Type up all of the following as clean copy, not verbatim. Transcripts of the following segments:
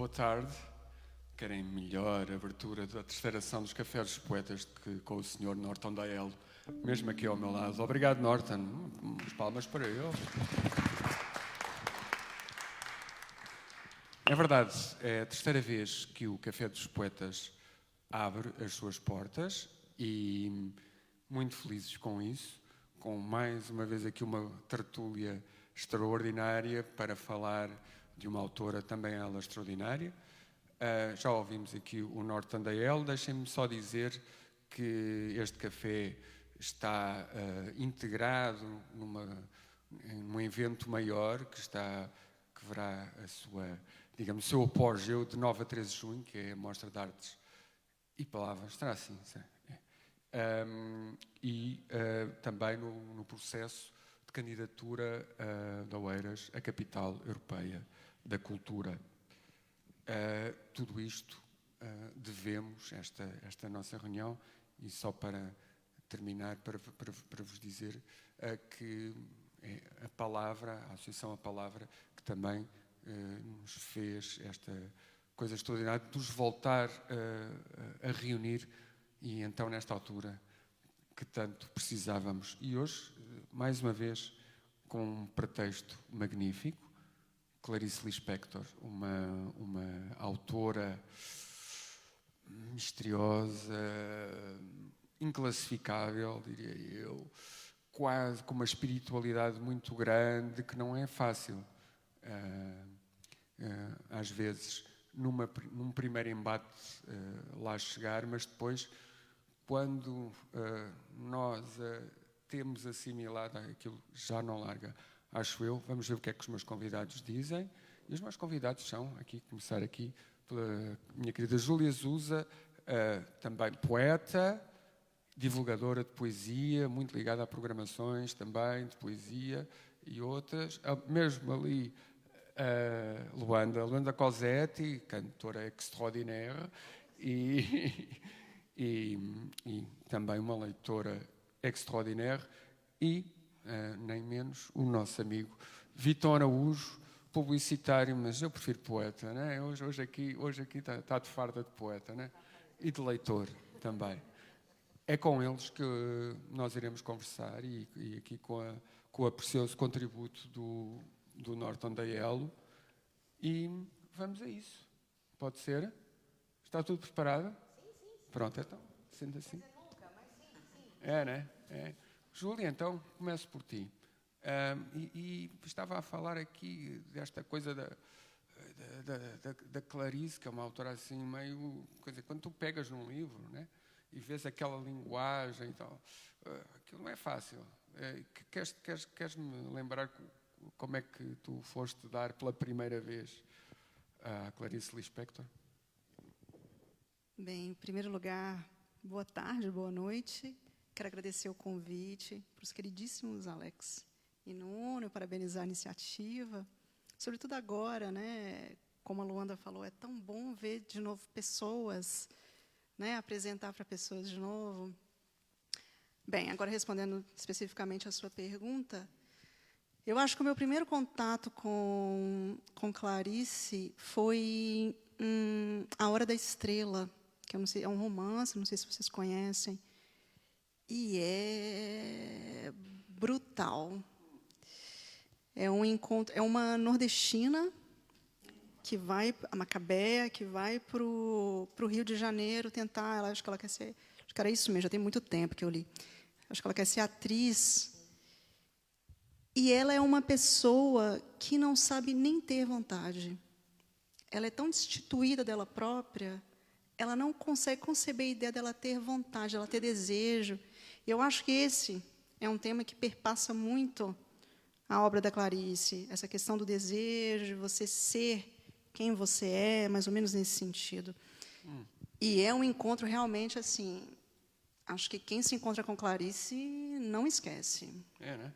Boa tarde. Querem melhor abertura da terceira ação dos Cafés dos Poetas com o Sr. Norton Dael, mesmo aqui ao meu lado. Obrigado, Norton. Umas palmas para ele. É verdade, é a terceira vez que o Café dos Poetas abre as suas portas e muito felizes com isso, com mais uma vez aqui uma tertúlia extraordinária para falar de uma autora também ela extraordinária. Já ouvimos aqui o Norton Dael. Deixem-me só dizer que este café está integrado num evento maior que verá o seu apogeu de 9 a 13 de junho, que é a Mostra de Artes e Palavras. Estará assim, também no processo de candidatura de Oeiras à Capital Europeia da Cultura. Tudo isto devemos, esta nossa reunião, e só para terminar, para vos dizer que é a palavra, a Associação A Palavra, que também nos fez esta coisa extraordinária de nos voltar a reunir, e então nesta altura que tanto precisávamos. E hoje, mais uma vez, com um pretexto magnífico, Clarice Lispector, uma autora misteriosa, inclassificável, diria eu, quase com uma espiritualidade muito grande, que não é fácil, às vezes, num primeiro embate lá chegar, mas depois, quando nós temos assimilado aquilo, já não larga. Acho eu. Vamos ver o que é que os meus convidados dizem. E os meus convidados são, começar aqui, pela minha querida Júlia Zusa, também poeta, divulgadora de poesia, muito ligada a programações também de poesia e outras. Mesmo ali, Luanda Cosetti, cantora extraordinaire, e também uma leitora extraordinaire, e nem menos o nosso amigo Vitor Araújo, publicitário, mas eu prefiro poeta, né? Hoje aqui está de farda de poeta, né? E de leitor também. É com eles que nós iremos conversar, e aqui com o precioso contributo do Norton Dael, e vamos a isso. Pode ser? Está tudo preparado? Sim. Pronto, então, sendo assim. Nunca, mas sim. É, né? É. Júlia, então, começo por ti. E estava a falar aqui desta coisa da Clarice, que é uma autora assim meio... Quer dizer, quando tu pegas num livro, né, e vês aquela linguagem e tal, aquilo não é fácil. Queres-me lembrar como é que tu foste dar pela primeira vez a Clarice Lispector? Bem, em primeiro lugar, boa tarde, boa noite. Quero agradecer o convite para os queridíssimos Alex e Nuno, parabenizar a iniciativa. Sobretudo agora, né, como a Luanda falou, é tão bom ver de novo pessoas, né, apresentar para pessoas de novo. Bem, agora respondendo especificamente a sua pergunta, eu acho que o meu primeiro contato com Clarice foi A Hora da Estrela, que eu não sei, é um romance, não sei se vocês conhecem. E é brutal. É um encontro, é uma nordestina que vai, a Macabea, que vai para o Rio de Janeiro tentar, acho que ela quer ser, acho que era isso mesmo, já tem muito tempo que eu li. Acho que ela quer ser atriz. E ela é uma pessoa que não sabe nem ter vontade. Ela é tão destituída dela própria, ela não consegue conceber a ideia dela ter vontade, ela ter desejo. Eu acho que esse é um tema que perpassa muito a obra da Clarice, essa questão do desejo, você ser quem você é, mais ou menos nesse sentido. E é um encontro realmente assim, acho que quem se encontra com Clarice não esquece. É, né?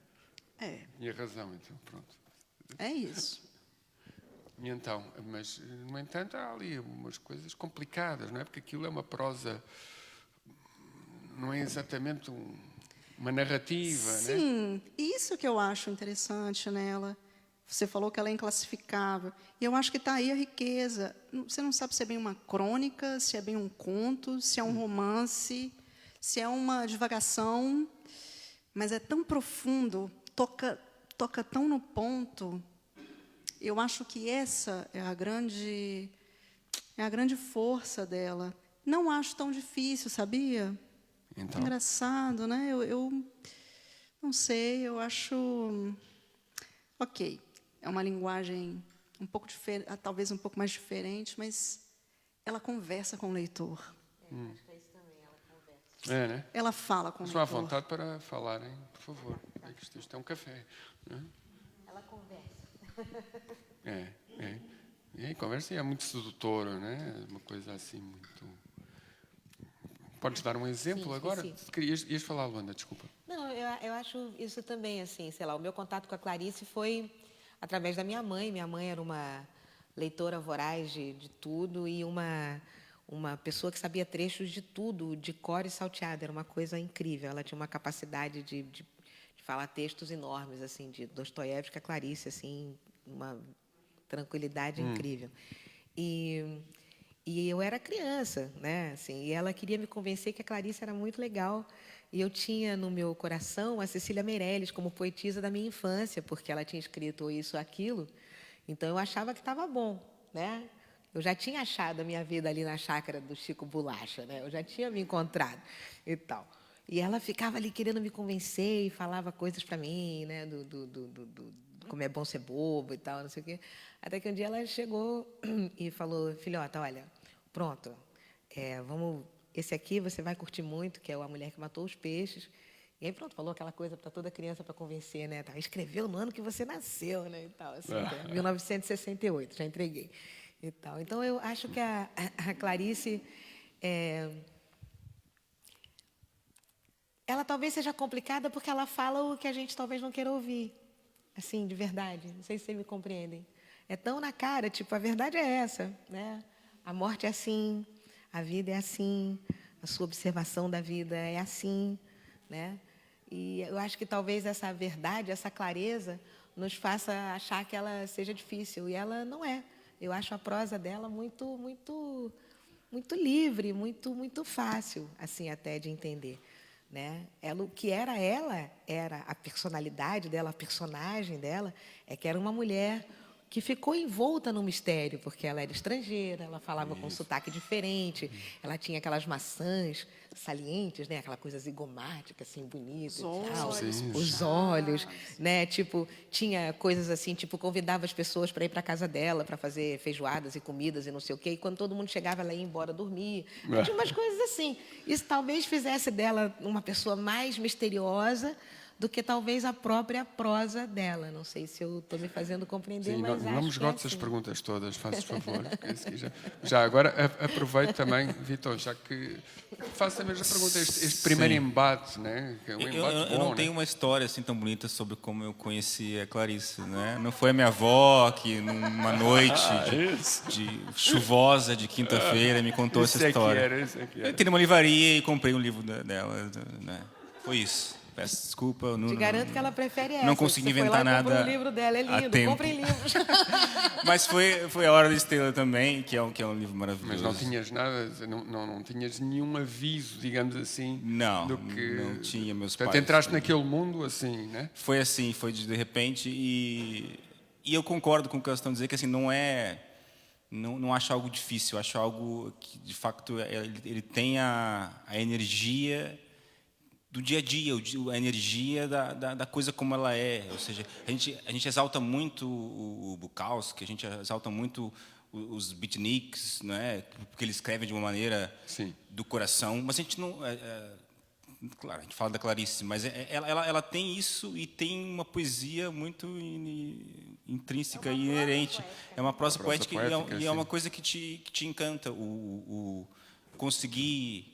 É. Tinha razão, então, pronto. É isso. E então, mas, no entanto, há ali umas coisas complicadas, não é? Porque aquilo é uma prosa, não é exatamente uma narrativa, né? Sim, isso que eu acho interessante nela. Você falou que ela é inclassificável. E eu acho que está aí a riqueza. Você não sabe se é bem uma crônica, se é bem um conto, se é um romance, se é uma divagação, mas é tão profundo, toca tão no ponto. Eu acho que essa é a grande força dela. Não acho tão difícil, sabia? Então, Engraçado, né? Eu não sei, eu acho... Ok, é uma linguagem um pouco diferente, talvez um pouco mais diferente, mas ela conversa com o leitor. Acho que é isso também, ela conversa. é, né? Ela fala com o Estou à leitor. vontade para falarem, por favor. É que isto é um café. Né? Ela conversa. E aí, conversa é muito sedutora, né? Uma coisa assim muito... Podes dar um exemplo Sim, agora? Ias falar, Luanda, desculpa. Não, eu acho isso também, assim, sei lá, o meu contato com a Clarice foi através da minha mãe. Minha mãe era uma leitora voraz de tudo e uma pessoa que sabia trechos de tudo, de cor e salteado. Era uma coisa incrível. Ela tinha uma capacidade de falar textos enormes, assim, de Dostoiévski a Clarice, assim, uma tranquilidade incrível. E eu era criança, né? Assim, e ela queria me convencer que a Clarice era muito legal. E eu tinha no meu coração a Cecília Meirelles como poetisa da minha infância, porque ela tinha escrito isso ou aquilo. Então, eu achava que estava bom, né? Eu já tinha achado a minha vida ali na chácara do Chico Bolacha, né? Eu já tinha me encontrado e tal. E ela ficava ali querendo me convencer e falava coisas para mim, né? Do como é bom ser bobo e tal, não sei o quê. Até que um dia ela chegou e falou: filhota, olha, pronto, vamos, esse aqui você vai curtir muito, que é A Mulher que Matou os Peixes. E aí, pronto, falou aquela coisa para toda criança para convencer, né? Escreveu no ano que você nasceu, né? E tal, assim, 1968, já entreguei. E tal. Então, eu acho que a Clarice... ela talvez seja complicada porque ela fala o que a gente talvez não queira ouvir. Assim, de verdade. Não sei se vocês me compreendem. É tão na cara, tipo, a verdade é essa, né? A morte é assim, a vida é assim, a sua observação da vida é assim, né? E eu acho que talvez essa verdade, essa clareza, nos faça achar que ela seja difícil. E ela não é. Eu acho a prosa dela muito, muito, muito livre, muito, muito fácil, assim, até de entender. Né? O que era ela, era a personalidade dela, a personagem dela, que era uma mulher que ficou envolta no mistério, porque ela era estrangeira, ela falava com um sotaque diferente, ela tinha aquelas maçãs salientes, né? Aquela coisa zigomática, assim, bonita e tal. Os olhos, né? Tipo, tinha coisas assim, tipo, convidava as pessoas para ir para a casa dela, para fazer feijoadas e comidas e não sei o quê, e quando todo mundo chegava, ela ia embora dormir. Tinha umas coisas assim. Isso talvez fizesse dela uma pessoa mais misteriosa do que talvez a própria prosa dela. Não sei se eu estou me fazendo compreender, Sim, mas não me acho que é esgotes assim. as perguntas todas, fazes favor. Já agora aproveito também, Vitor, já que faço a mesma pergunta, este primeiro embate, né? Que é um embate bom, eu não né? tenho uma história assim tão bonita sobre como eu conheci a Clarice, né? Não foi a minha avó que numa noite de chuvosa de quinta-feira me contou essa história. Isso é que Eu era. entrei numa livraria e comprei um livro dela, né? Foi isso. Peço desculpa, eu Te garanto que ela prefere essa. não consegui Você foi inventar lá e comprou nada o livro dela, é a lindo. tempo. Comprem livros. Mas foi A Hora da Estrela também, que é um livro maravilhoso. Mas não tinhas nada, não tinhas nenhum aviso, digamos assim, Não, do que... não tinha meus Portanto, pais. entraste naquele mundo assim, né? Foi assim, foi de repente e eu concordo com o que elas estão dizendo, que assim, não acho algo difícil, acho algo que de fato ele tem a energia do dia a dia, a energia da coisa como ela é. Ou seja, a gente exalta muito o Bukowski, a gente exalta muito os beatniks, né? Porque eles escrevem de uma maneira Sim. do coração, mas a gente não... claro, a gente fala da Clarice, mas ela tem isso e tem uma poesia muito intrínseca e inerente. É uma prosa poética e é uma coisa que te encanta, o conseguir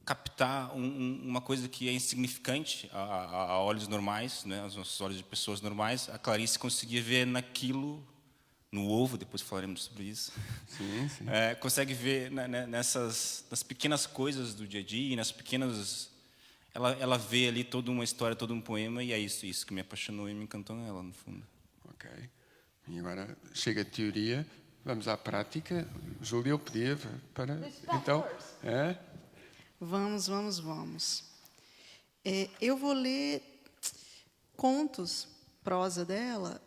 captar uma coisa que é insignificante a olhos normais, né, aos nossos olhos de pessoas normais. A Clarice conseguia ver naquilo, no ovo, depois falaremos sobre isso. Sim, sim. Consegue ver nas pequenas coisas do dia a dia, nas pequenas... Ela vê ali toda uma história, todo um poema, e é isso que me apaixonou e me encantou nela, no fundo. Ok. E agora chega a teoria, vamos à prática. Júlia, eu pedia para... Então, Vamos. Eu vou ler contos, prosa dela.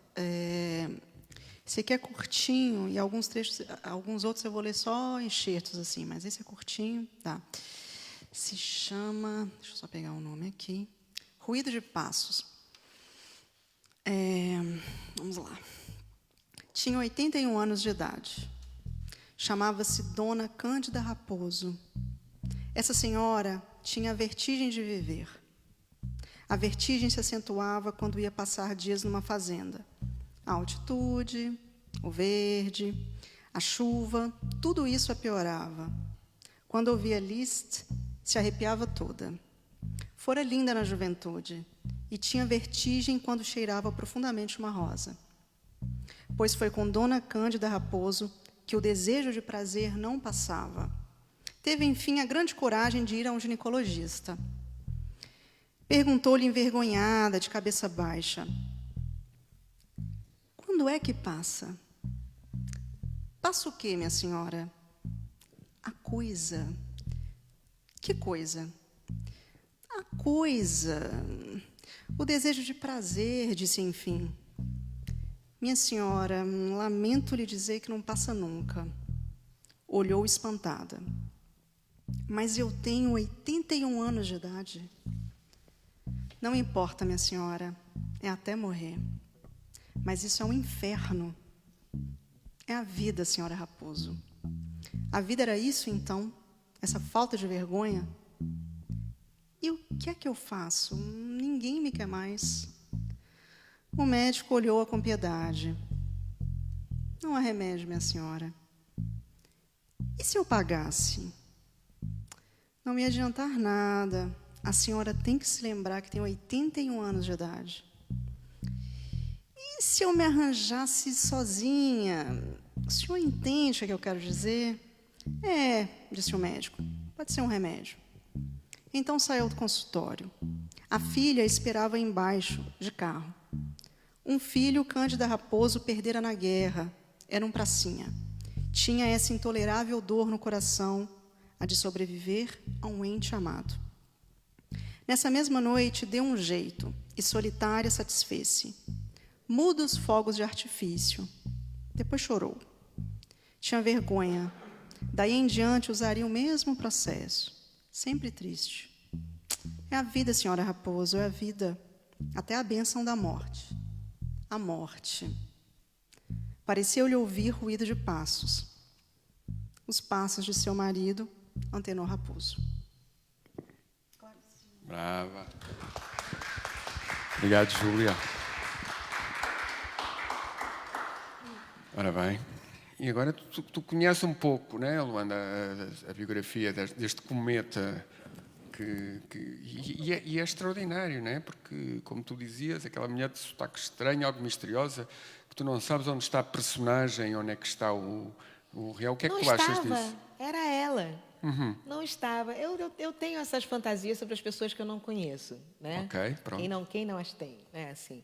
Esse aqui é curtinho e alguns trechos, alguns outros eu vou ler só enxertos assim, mas esse é curtinho, tá? Se chama, deixa eu só pegar o nome aqui, Ruído de Passos. Vamos lá. Tinha 81 anos de idade. Chamava-se Dona Cândida Raposo. Essa senhora tinha a vertigem de viver. A vertigem se acentuava quando ia passar dias numa fazenda. A altitude, o verde, a chuva, tudo isso a piorava. Quando ouvia Liszt, se arrepiava toda. Fora linda na juventude e tinha vertigem quando cheirava profundamente uma rosa. Pois foi com Dona Cândida Raposo que o desejo de prazer não passava. Teve, enfim, a grande coragem de ir a um ginecologista. Perguntou-lhe envergonhada, de cabeça baixa: quando é que passa? Passa o quê, minha senhora? A coisa. Que coisa? A coisa. O desejo de prazer, disse enfim. Minha senhora, lamento lhe dizer que não passa nunca. Olhou espantada. Mas eu tenho 81 anos de idade. Não importa, minha senhora, é até morrer. Mas isso é um inferno. É a vida, senhora Raposo. A vida era isso, então? Essa falta de vergonha? E o que é que eu faço? Ninguém me quer mais. O médico olhou-a com piedade. Não há remédio, minha senhora. E se eu pagasse? Não me adiantar nada. A senhora tem que se lembrar que tem 81 anos de idade. E se eu me arranjasse sozinha? O senhor entende o que eu quero dizer? Disse o médico. Pode ser um remédio. Então saiu do consultório. A filha esperava embaixo, de carro. Um filho, Cândida Raposo, perdera na guerra. Era um pracinha. Tinha essa intolerável dor no coração, a de sobreviver a um ente amado. Nessa mesma noite, deu um jeito, e solitária satisfez-se. Mudos fogos de artifício. Depois chorou. Tinha vergonha. Daí em diante, usaria o mesmo processo. Sempre triste. É a vida, senhora Raposo, é a vida. Até a bênção da morte. A morte. Pareceu-lhe ouvir ruído de passos. Os passos de seu marido, Antenor Raposo. Brava. Obrigado, Júlia. Ora bem. E agora tu conheces um pouco, né, Luanda, a biografia deste cometa e é extraordinário, né? Porque, como tu dizias, aquela mulher de sotaque estranho, algo misteriosa, que tu não sabes onde está a personagem, onde é que está o real. O que é que tu achas disso? Era ela. Não estava. Eu tenho essas fantasias sobre as pessoas que eu não conheço, né? Ok, pronto. Quem não as tem, né? Assim.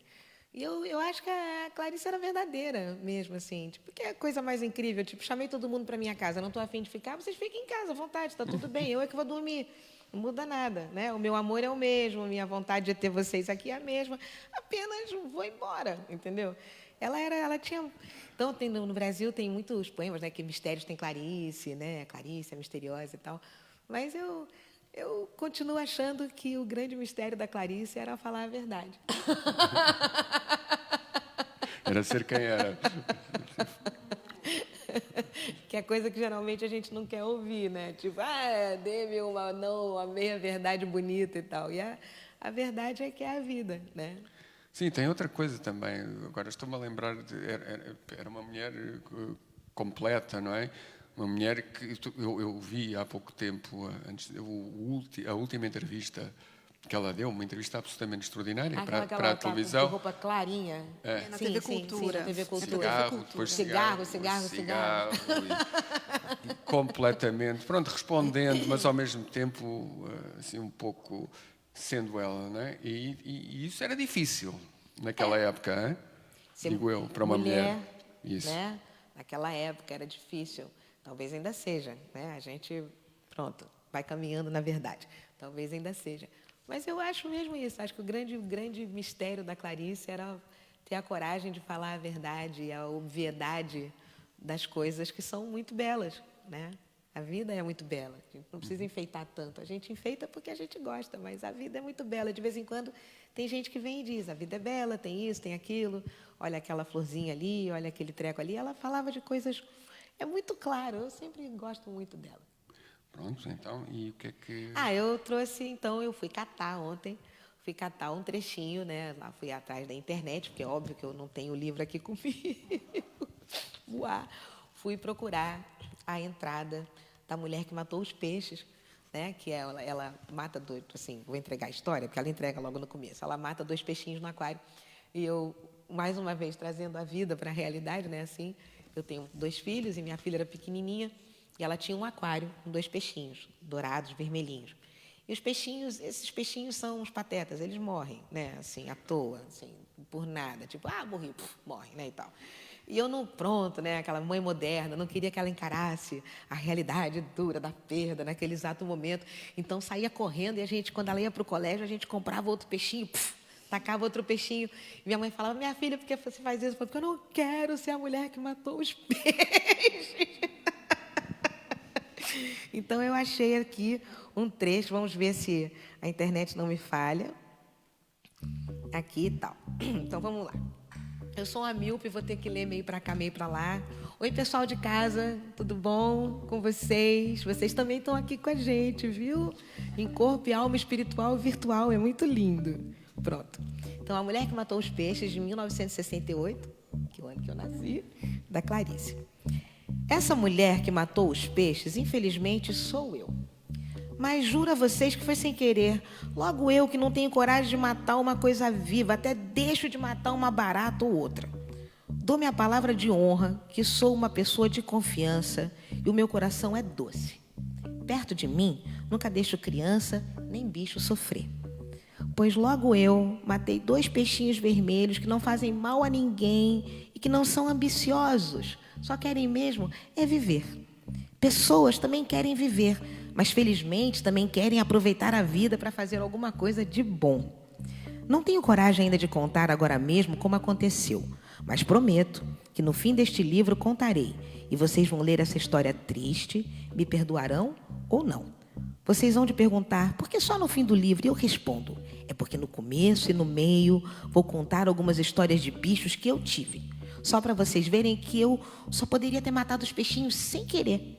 E eu acho que a Clarice era verdadeira mesmo, assim. Tipo, que é a coisa mais incrível. Tipo, chamei todo mundo para minha casa, não estou a fim de ficar, vocês fiquem em casa, à vontade, está tudo bem. Eu é que vou dormir. Não muda nada, né? O meu amor é o mesmo, a minha vontade de ter vocês aqui é a mesma. Apenas vou embora, entendeu? Ela tinha... Então, no Brasil tem muitos poemas, né? Que mistérios tem Clarice, né? Clarice é misteriosa e tal. Mas eu continuo achando que o grande mistério da Clarice era falar a verdade. Era ser quem era. Que é coisa que geralmente a gente não quer ouvir, né? Tipo, dê-me uma meia-verdade bonita e tal. E a verdade é que é a vida, né? Sim, tem outra coisa também. Agora estou-me a lembrar era uma mulher completa, não é? Uma mulher que eu vi há pouco tempo, a última entrevista que ela deu, uma entrevista absolutamente extraordinária para a televisão. Com roupa clarinha. Na TV Cultura. Sim, na TV Cultura. Cigarro, depois cigarro. E completamente, pronto, respondendo, mas ao mesmo tempo, assim, um pouco sendo ela, não é? E isso era difícil naquela época, hein? Digo eu, para uma mulher. Isso. né? Naquela época era difícil, talvez ainda seja, né? A gente, pronto, vai caminhando na verdade, talvez ainda seja. Mas eu acho mesmo isso, acho que o grande mistério da Clarice era ter a coragem de falar a verdade e a obviedade das coisas que são muito belas, né? A vida é muito bela, a gente não precisa enfeitar tanto. A gente enfeita porque a gente gosta, mas a vida é muito bela. De vez em quando tem gente que vem e diz, a vida é bela, tem isso, tem aquilo, olha aquela florzinha ali, olha aquele treco ali. Ela falava de coisas... É muito claro, eu sempre gosto muito dela. Pronto, então, e o que é que... Eu trouxe, então, eu fui catar ontem, fui catar um trechinho, né? Lá fui atrás da internet, porque é óbvio que eu não tenho o livro aqui comigo. Fui procurar a entrada da mulher que matou os peixes, né? Que ela mata dois, assim, vou entregar a história, porque ela entrega logo no começo. Ela mata 2 peixinhos no aquário. E eu, mais uma vez, trazendo a vida para a realidade, né? Assim, eu tenho 2 filhos e minha filha era pequenininha e ela tinha um aquário com 2 peixinhos, dourados, vermelhinhos. E os peixinhos, esses peixinhos são os patetas, eles morrem, né? Assim, à toa, assim, por nada. Tipo, morri, morre, né? E tal. E eu não, pronto, né, aquela mãe moderna, não queria que ela encarasse a realidade dura da perda naquele exato momento. Então, saía correndo e a gente, quando ela ia para o colégio, a gente comprava outro peixinho, tacava outro peixinho. E minha mãe falava, minha filha, por que você faz isso? Eu falei, porque eu não quero ser a mulher que matou os peixes. Então, eu achei aqui um trecho, vamos ver se a internet não me falha. Aqui e tal. Então, vamos lá. Eu sou uma míope, vou ter que ler meio para cá, meio para lá. Oi, pessoal de casa, tudo bom com vocês? Vocês também estão aqui com a gente, viu? Em corpo e alma espiritual e virtual, é muito lindo. Pronto. Então, A Mulher que Matou os Peixes, de 1968, que é o ano que eu nasci, da Clarice. Essa mulher que matou os peixes, infelizmente, sou eu. Mas juro a vocês que foi sem querer. Logo eu, que não tenho coragem de matar uma coisa viva, até deixo de matar uma barata ou outra. Dou-me a palavra de honra que sou uma pessoa de confiança e o meu coração é doce. Perto de mim, nunca deixo criança nem bicho sofrer. Pois logo eu matei 2 peixinhos vermelhos que não fazem mal a ninguém e que não são ambiciosos, só querem mesmo é viver. Pessoas também querem viver, mas felizmente também querem aproveitar a vida para fazer alguma coisa de bom. Não tenho coragem ainda de contar agora mesmo como aconteceu, mas prometo que no fim deste livro contarei e vocês vão ler essa história triste, me perdoarão ou não. Vocês vão de perguntar, por que só no fim do livro? E eu respondo, é porque no começo e no meio vou contar algumas histórias de bichos que eu tive, só para vocês verem que eu só poderia ter matado os peixinhos sem querer.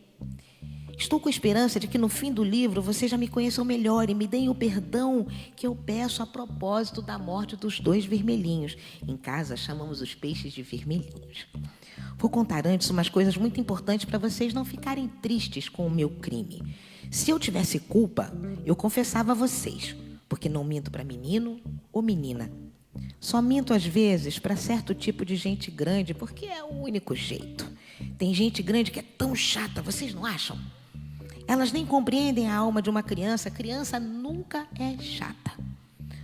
Estou com a esperança de que no fim do livro vocês já me conheçam melhor e me deem o perdão que eu peço a propósito da morte dos 2 vermelhinhos. Em casa chamamos os peixes de vermelhinhos. Vou contar antes umas coisas muito importantes para vocês não ficarem tristes com o meu crime. Se eu tivesse culpa, eu confessava a vocês, porque não minto para menino ou menina. Só minto às vezes para certo tipo de gente grande, porque é o único jeito. Tem gente grande que é tão chata, vocês não acham? Elas nem compreendem a alma de uma criança. A criança nunca é chata.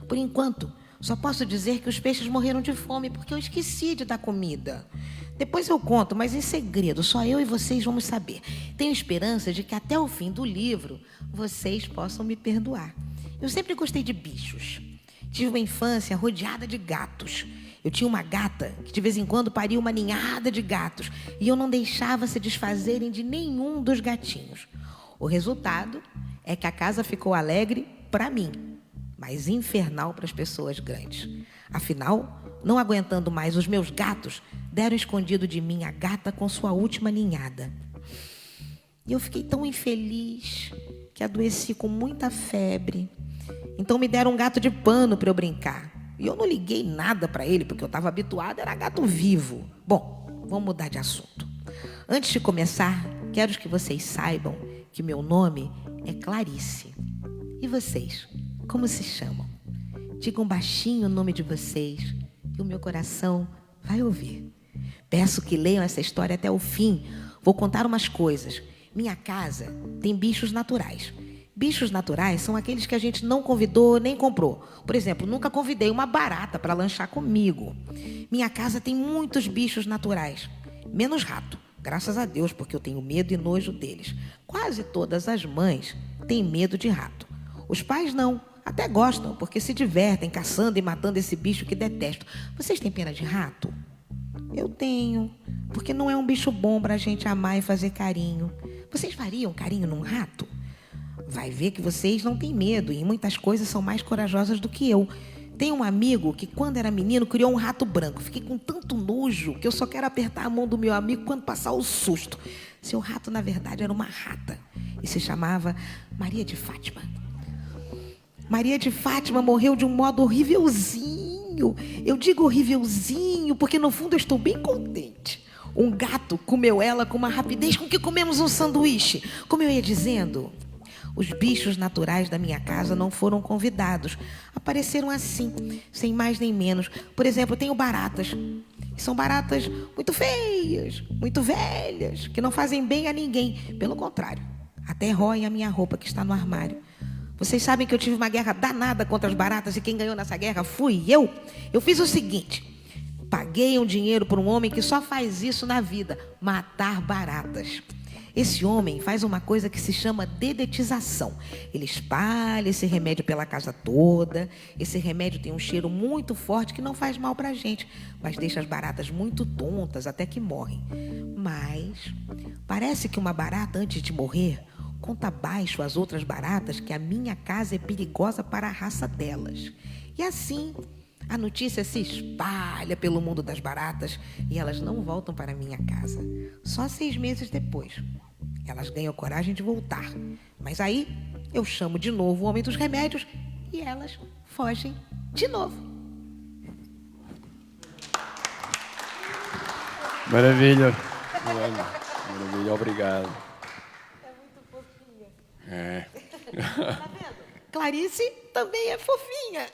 Por enquanto, só posso dizer que os peixes morreram de fome porque eu esqueci de dar comida. Depois eu conto, mas em segredo, só eu e vocês vamos saber. Tenho esperança de que até o fim do livro vocês possam me perdoar. Eu sempre gostei de bichos. Tive uma infância rodeada de gatos. Eu tinha uma gata que de vez em quando paria uma ninhada de gatos e eu não deixava se desfazerem de nenhum dos gatinhos. O resultado é que a casa ficou alegre para mim, mas infernal para as pessoas grandes. Afinal, não aguentando mais os meus gatos, deram escondido de mim a gata com sua última ninhada. E eu fiquei tão infeliz que adoeci com muita febre. Então me deram um gato de pano para eu brincar. E eu não liguei nada para ele, porque eu estava habituada, era gato vivo. Bom, vamos mudar de assunto. Antes de começar, quero que vocês saibam que meu nome é Clarice. E vocês, como se chamam? Digam baixinho o nome de vocês e o meu coração vai ouvir. Peço que leiam essa história até o fim. Vou contar umas coisas. Minha casa tem bichos naturais. Bichos naturais são aqueles que a gente não convidou nem comprou. Por exemplo, nunca convidei uma barata para lanchar comigo. Minha casa tem muitos bichos naturais. Menos rato, graças a Deus, porque eu tenho medo e nojo deles. Quase todas as mães têm medo de rato. Os pais não, até gostam, porque se divertem caçando e matando esse bicho que detesto. Vocês têm pena de rato? Eu tenho, porque não é um bicho bom pra gente amar e fazer carinho. Vocês fariam carinho num rato? Vai ver que vocês não têm medo e em muitas coisas são mais corajosas do que eu. Tem um amigo que, quando era menino, criou um rato branco. Fiquei com tanto nojo que eu só quero apertar a mão do meu amigo quando passar o susto. Seu rato, na verdade, era uma rata e se chamava Maria de Fátima. Maria de Fátima morreu de um modo horrívelzinho. Eu digo horrívelzinho porque, no fundo, eu estou bem contente. Um gato comeu ela com uma rapidez com que comemos um sanduíche. Como eu ia dizendo, os bichos naturais da minha casa não foram convidados. Apareceram assim, sem mais nem menos. Por exemplo, eu tenho baratas. São baratas muito feias, muito velhas, que não fazem bem a ninguém. Pelo contrário, até roem a minha roupa que está no armário. Vocês sabem que eu tive uma guerra danada contra as baratas e quem ganhou nessa guerra fui eu. Eu fiz o seguinte: paguei um dinheiro por um homem que só faz isso na vida, matar baratas. Esse homem faz uma coisa que se chama dedetização. Ele espalha esse remédio pela casa toda. Esse remédio tem um cheiro muito forte que não faz mal para a gente, mas deixa as baratas muito tontas até que morrem. Mas parece que uma barata, antes de morrer, conta baixo às outras baratas que a minha casa é perigosa para a raça delas. E assim, a notícia se espalha pelo mundo das baratas e elas não voltam para a minha casa. Só 6 meses depois, elas ganham coragem de voltar. Mas aí, eu chamo de novo o homem dos remédios e elas fogem de novo. Maravilha. Maravilha, obrigado. É muito fofinha. É. Tá vendo? Clarice também é fofinha.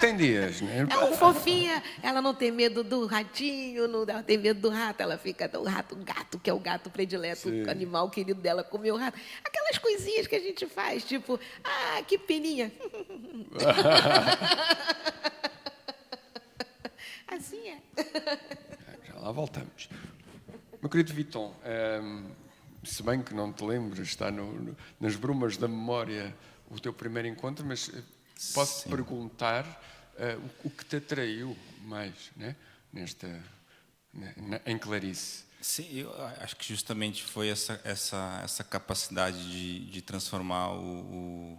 Tem dias, né? É uma fofinha, ela não tem medo do ratinho, não tem medo do rato, ela fica do gato, que é o gato predileto, o animal querido dela, comer o rato. Aquelas coisinhas que a gente faz, tipo, que peninha. Assim é. Já lá voltamos. Meu querido Viton, se bem que não te lembras, está nas brumas da memória o teu primeiro encontro, mas posso-te perguntar o que te atraiu mais, né, em Clarice? Sim, eu acho que justamente foi essa capacidade de transformar o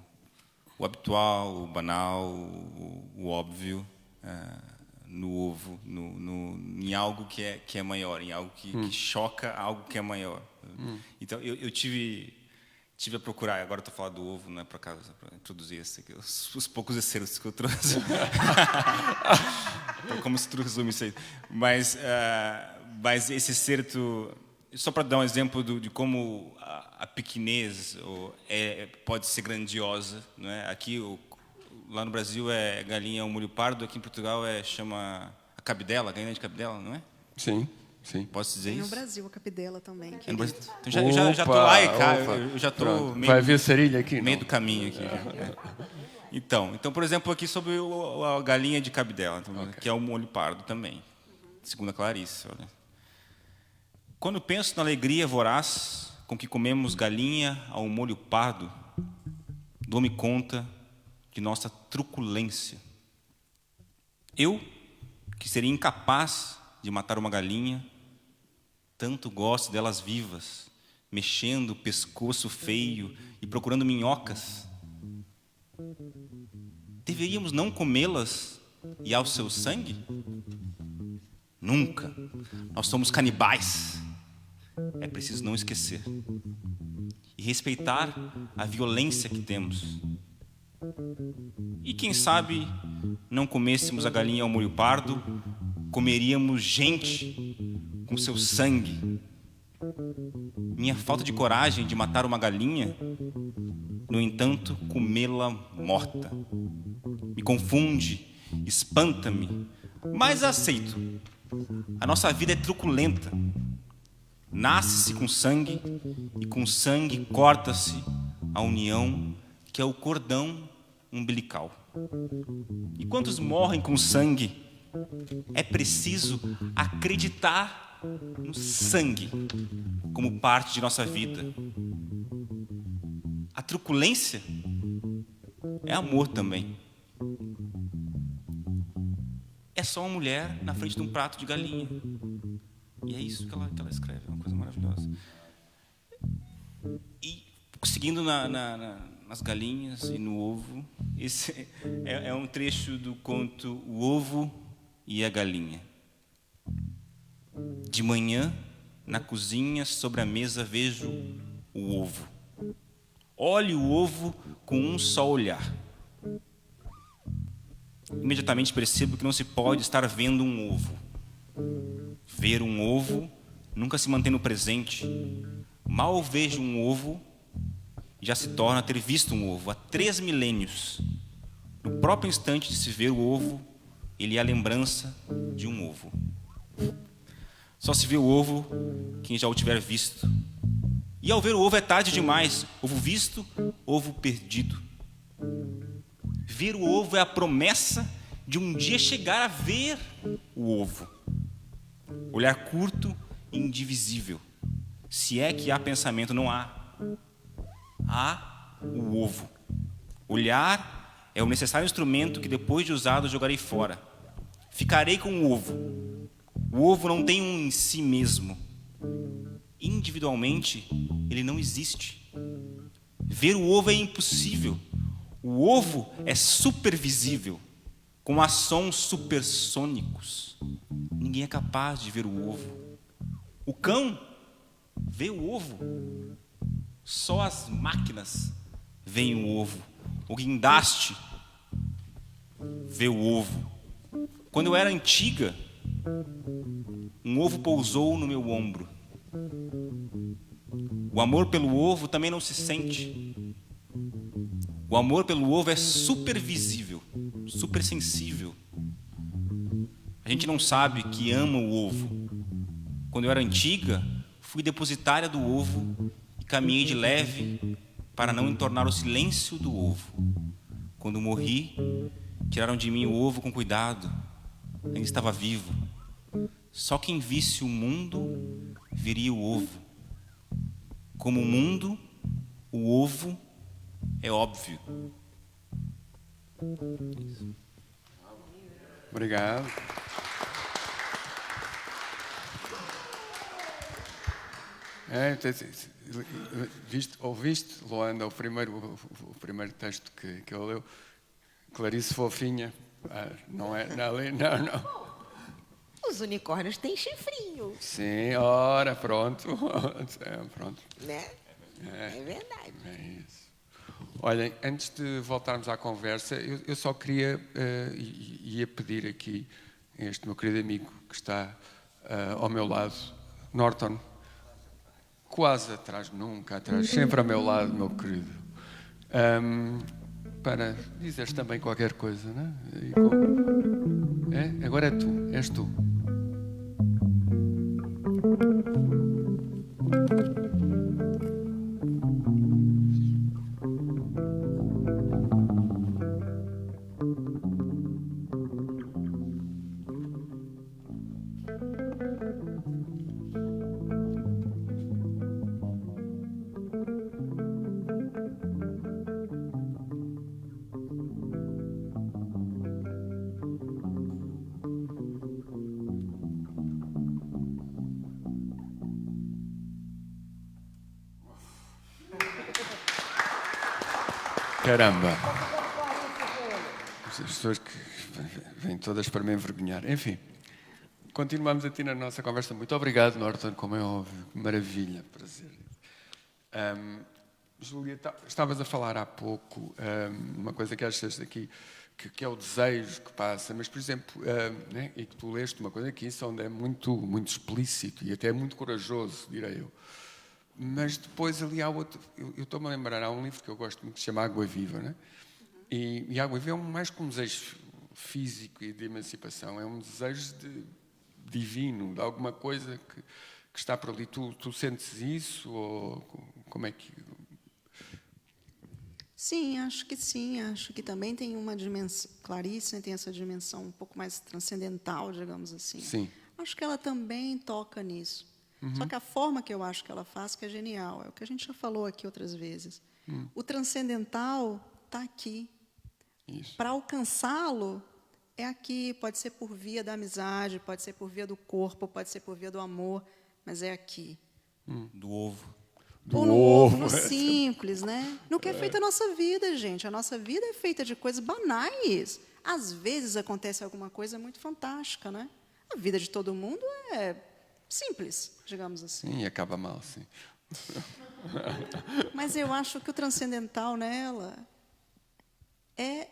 habitual, o banal, o óbvio, no ovo, em algo que é maior, em algo que choca algo que é maior. Então, eu tive a procurar, agora estou falando do ovo, não é para casa, para introduzir os poucos excertos que eu trouxe. Como se tu resume isso aí. Mas esse excerto, só para dar um exemplo de como a pequenez pode ser grandiosa, não é? Aqui, lá no Brasil é galinha ao molho pardo, aqui em Portugal chama a cabidela, galinha de cabidela, não é? Sim. Sim. Posso dizer isso? No Brasil, a capidela também. Então, já estou lá, eu já estou meio... Vai haver sarilha aqui, meio do caminho aqui. Então, por exemplo, aqui sobre a galinha de cabidela, que é o molho pardo também, segundo a Clarice. Olha. Quando penso na alegria voraz com que comemos galinha ao molho pardo, dou-me conta de nossa truculência. Eu, que seria incapaz de matar uma galinha, tanto gosto delas vivas, mexendo o pescoço feio e procurando minhocas. Deveríamos não comê-las e ao seu sangue? Nunca. Nós somos canibais. É preciso não esquecer. E respeitar a violência que temos. E quem sabe não comêssemos a galinha ao molho pardo, comeríamos gente com seu sangue. Minha falta de coragem de matar uma galinha, no entanto, comê-la morta. Me confunde, espanta-me, mas aceito. A nossa vida é truculenta. Nasce-se com sangue e com sangue corta-se a união que é o cordão umbilical. E quantos morrem com sangue? É preciso acreditar no sangue, como parte de nossa vida. A truculência é amor também. É só uma mulher na frente de um prato de galinha. E é isso que ela escreve, é uma coisa maravilhosa. E seguindo nas galinhas e no ovo, esse é um trecho do conto O Ovo e a Galinha. De manhã, na cozinha, sobre a mesa, vejo o ovo. Olho o ovo com um só olhar. Imediatamente percebo que não se pode estar vendo um ovo. Ver um ovo nunca se mantém no presente. Mal vejo um ovo, já se torna ter visto um ovo há 3 milênios. No próprio instante de se ver o ovo, ele é a lembrança de um ovo. Só se vê o ovo quem já o tiver visto. E ao ver o ovo é tarde demais. Ovo visto, ovo perdido. Ver o ovo é a promessa de um dia chegar a ver o ovo. Olhar curto e indivisível. Se é que há pensamento, não há. Há o ovo. Olhar é o necessário instrumento que depois de usado jogarei fora. Ficarei com o ovo. O ovo não tem um em si mesmo. Individualmente, ele não existe. Ver o ovo é impossível. O ovo é supervisível, com sons supersônicos. Ninguém é capaz de ver o ovo. O cão vê o ovo. Só as máquinas veem o ovo. O guindaste vê o ovo. Quando eu era antiga, um ovo pousou no meu ombro. O amor pelo ovo também não se sente. O amor pelo ovo é supervisível, supersensível. A gente não sabe que ama o ovo. Quando eu era antiga, fui depositária do ovo e caminhei de leve para não entornar o silêncio do ovo. Quando morri, tiraram de mim o ovo com cuidado. Ainda estava vivo. Só quem visse o mundo veria o ovo. Como o mundo, o ovo é óbvio. Obrigado. Ouviste, Luanda, o primeiro texto que eu leu? Clarice Fofinha. Não é? Não. Os unicórnios têm chifrinho. Sim, ora, pronto. Pronto. Né? É verdade. É isso. Olhem, antes de voltarmos à conversa, eu só queria, ia pedir aqui a este meu querido amigo que está ao meu lado, Norton, quase atrás, nunca atrás, sempre ao meu lado, meu querido, para dizeres também qualquer coisa, não é? Agora és tu. Caramba! As pessoas que vêm todas para me envergonhar. Enfim, continuamos aqui na nossa conversa. Muito obrigado, Norton, como é óbvio. Maravilha, prazer. Júlia, estavas a falar há pouco uma coisa que achas aqui, que é o desejo que passa, mas, por exemplo, né, e que tu leste uma coisa aqui, onde é muito, muito explícito e até muito corajoso, direi eu. Mas depois ali há outro... Eu estou-me a lembrar, há um livro que eu gosto muito que se chama Água Viva, né? E Água Viva é mais que um desejo físico e de emancipação, é um desejo divino, de alguma coisa que está por ali. Tu sentes isso? Ou como é que... Sim, acho que sim. Acho que também tem uma dimensão... Clarice, né, tem essa dimensão um pouco mais transcendental, digamos assim. Sim. acho que ela também toca nisso. Só que a forma que eu acho que ela faz que é genial, é o que a gente já falou aqui outras vezes. O transcendental está aqui. Para alcançá-lo, é aqui. Pode ser por via da amizade, pode ser por via do corpo, pode ser por via do amor, mas é aqui. Do ovo. Ou no ovo, no simples, né? No que é feita a nossa vida, gente. A nossa vida é feita de coisas banais. Às vezes acontece alguma coisa muito fantástica, né? A vida de todo mundo é simples, digamos assim. Sim, e acaba mal, sim. Mas eu acho que o transcendental nela é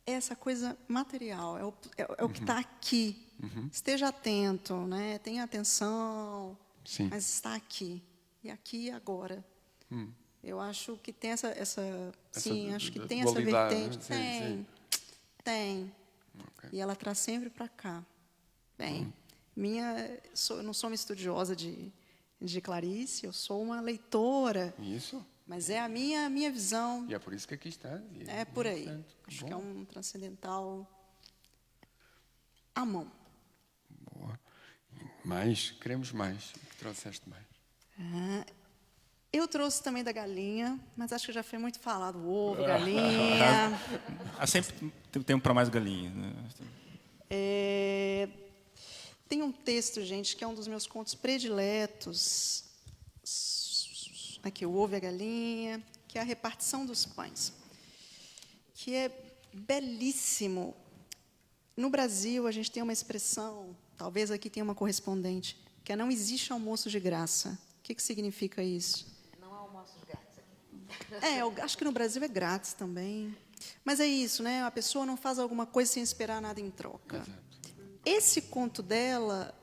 essa coisa material, é o que está aqui. Esteja atento, né? Tenha atenção, Sim. mas está aqui. E aqui e agora. Eu acho que tem sim, acho que tem essa dualidade, vertente. né? Tem. Okay. E ela traz sempre para cá. Bem, eu não sou uma estudiosa de Clarice, eu sou uma leitora. Isso. Mas é a minha visão. E é por isso que aqui está. É por aí. Acho que é um transcendental à mão. Boa. Mais? Queremos mais. O que trouxeste mais? Eu trouxe também da galinha, mas acho que já foi muito falado. Ovo, galinha. Sempre tempo para mais galinhas. Né? Tem um texto, gente, que é um dos meus contos prediletos. Aqui, o ovo e a galinha, que é a repartição dos pães, que é belíssimo. No Brasil, a gente tem uma expressão, talvez aqui tenha uma correspondente, que é não existe almoço de graça. O que significa isso? Não há almoços grátis aqui. Eu acho que no Brasil é grátis também. Mas é isso, né? A pessoa não faz alguma coisa sem esperar nada em troca. Exato. Esse conto dela,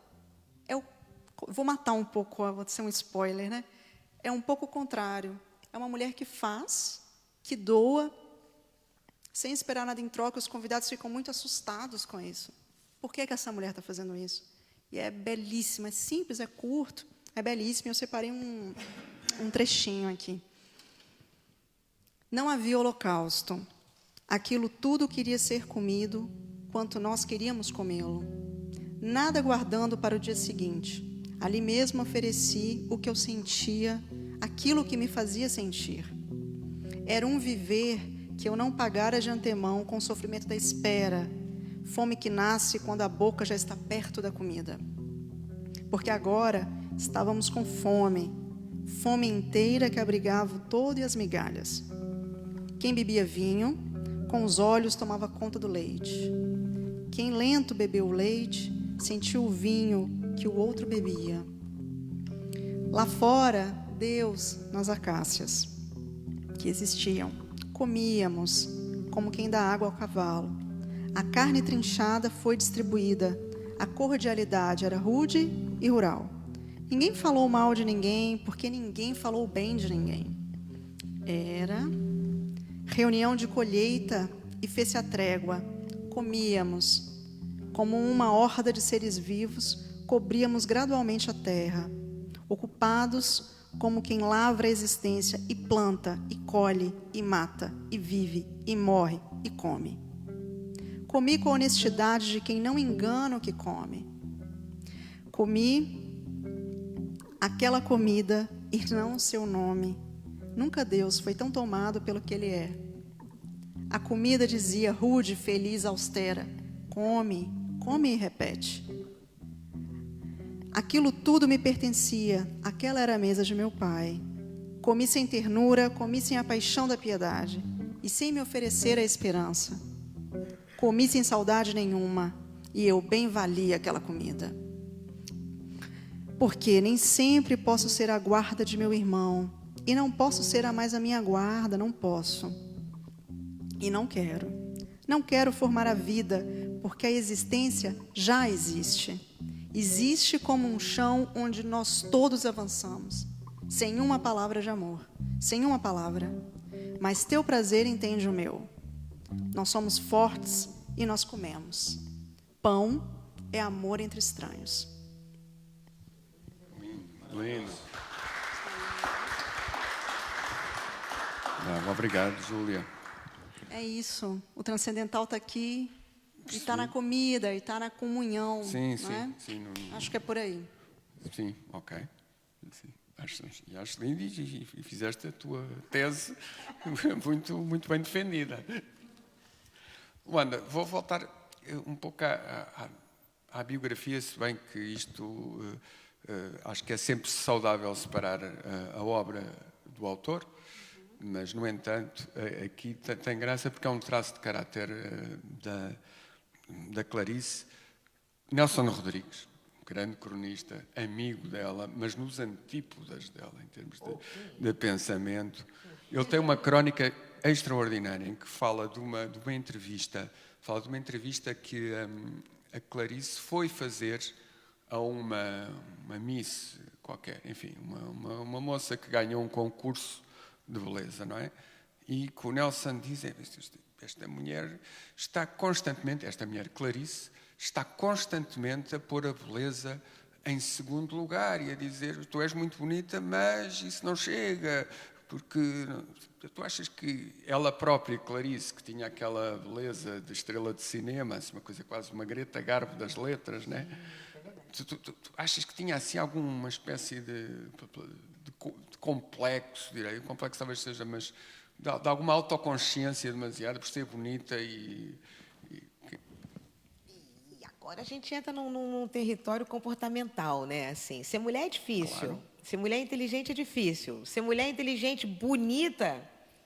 vou matar um pouco, vou ser um spoiler, né? É um pouco o contrário. É uma mulher que faz, que doa, sem esperar nada em troca. Os convidados ficam muito assustados com isso. Por que essa mulher está fazendo isso? E é belíssimo, é simples, é curto, é belíssimo. Eu separei um trechinho aqui. Não havia holocausto. Aquilo tudo queria ser comido, quanto nós queríamos comê-lo. Nada guardando para o dia seguinte. Ali mesmo ofereci o que eu sentia, aquilo que me fazia sentir. Era um viver que eu não pagara de antemão com o sofrimento da espera, fome que nasce quando a boca já está perto da comida. Porque agora estávamos com fome, fome inteira que abrigava o todo e as migalhas. Quem bebia vinho, com os olhos tomava conta do leite. Quem lento bebeu o leite, sentiu o vinho que o outro bebia. Lá fora, Deus, nas acácias que existiam, comíamos como quem dá água ao cavalo. A carne trinchada foi distribuída. A cordialidade era rude e rural. Ninguém falou mal de ninguém, porque ninguém falou bem de ninguém. Era reunião de colheita e fez-se a trégua. Comíamos. Como uma horda de seres vivos, cobríamos gradualmente a terra, ocupados como quem lavra a existência e planta, e colhe, e mata, e vive, e morre, e come. Comi com a honestidade de quem não engana o que come. Comi aquela comida e não o seu nome. Nunca Deus foi tão tomado pelo que Ele é. A comida dizia, rude, feliz, austera, come, come e repete. Aquilo tudo me pertencia, aquela era a mesa de meu pai. Comi sem ternura, comi sem a paixão da piedade e sem me oferecer a esperança. Comi sem saudade nenhuma e eu bem valia aquela comida. Porque nem sempre posso ser a guarda de meu irmão e não posso ser a mais a minha guarda, não posso. E não quero. Não quero formar a vida, porque a existência já existe. Existe como um chão onde nós todos avançamos, sem uma palavra de amor, sem uma palavra. Mas teu prazer entende o meu. Nós somos fortes e nós comemos. Pão é amor entre estranhos. Lindo. Obrigado, Júlia. É isso. O transcendental está aqui. E está na comida, e está na comunhão. Sim, não é? sim. Acho que é por aí. Sim, ok. Sim. Acho lindo e fizeste a tua tese muito bem defendida. Luanda, vou voltar um pouco à biografia, se bem que isto acho que é sempre saudável separar a obra do autor, mas, no entanto, aqui tem graça porque é um traço de caráter da Clarice. Nelson Rodrigues, grande cronista, amigo dela, mas nos antípodas dela, em termos de pensamento. Ele tem uma crónica extraordinária em que fala de uma entrevista, que a Clarice foi fazer a uma Miss qualquer, enfim, uma moça que ganhou um concurso de beleza, não é? E que o Nelson diz, esta mulher está constantemente, esta mulher Clarice, está constantemente a pôr a beleza em segundo lugar e a dizer, tu és muito bonita, mas isso não chega, porque tu achas que ela própria, Clarice, que tinha aquela beleza de estrela de cinema, assim, uma coisa quase uma Greta Garbo das letras, né? Tu achas que tinha assim alguma espécie de complexo, direi, complexo talvez seja, mas de alguma autoconsciência demasiada por ser bonita e agora a gente entra num território comportamental, né? Assim, ser mulher é difícil, claro. Ser mulher inteligente é difícil. Ser mulher inteligente, bonita,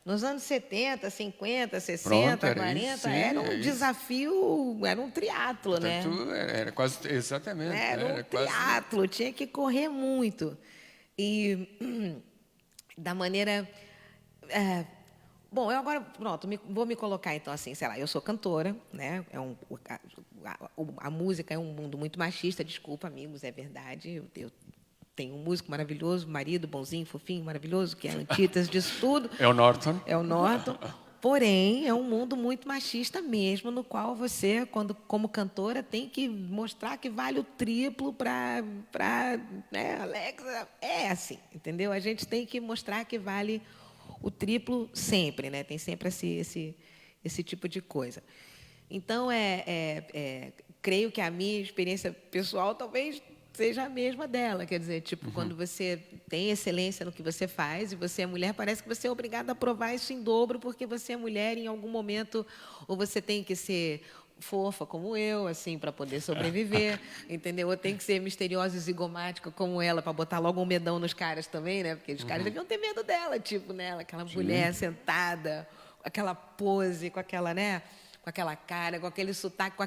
nos anos 70, 50, 60, pronto, 40, era um desafio, era um triatlo, né? Era quase, exatamente. Era um triatlo, tinha que correr muito. E da maneira... Bom, eu agora, pronto, vou me colocar, então, assim, sei lá, eu sou cantora, né? A música é um mundo muito machista, desculpa, amigos, é verdade. Eu tenho um músico maravilhoso, marido bonzinho, fofinho, maravilhoso, que é a antítese disso tudo. É o Norton. É o Norton. Porém, é um mundo muito machista mesmo, no qual você, como cantora, tem que mostrar que vale o triplo para né, Alexa. É assim, entendeu? A gente tem que mostrar que vale o triplo sempre, né? Tem sempre esse tipo de coisa. Então, creio que a minha experiência pessoal talvez seja a mesma dela. Quer dizer, tipo, quando você tem excelência no que você faz e você é mulher, parece que você é obrigada a provar isso em dobro, porque você é mulher e, em algum momento, ou você tem que ser fofa como eu, assim, para poder sobreviver, entendeu? Ou tem que ser misteriosa e zigomática como ela, para botar logo um medão nos caras também, né? Porque os caras deviam ter medo dela, tipo, né? Aquela mulher sentada, aquela pose, com aquela, né? Com aquela cara, com aquele sotaque, com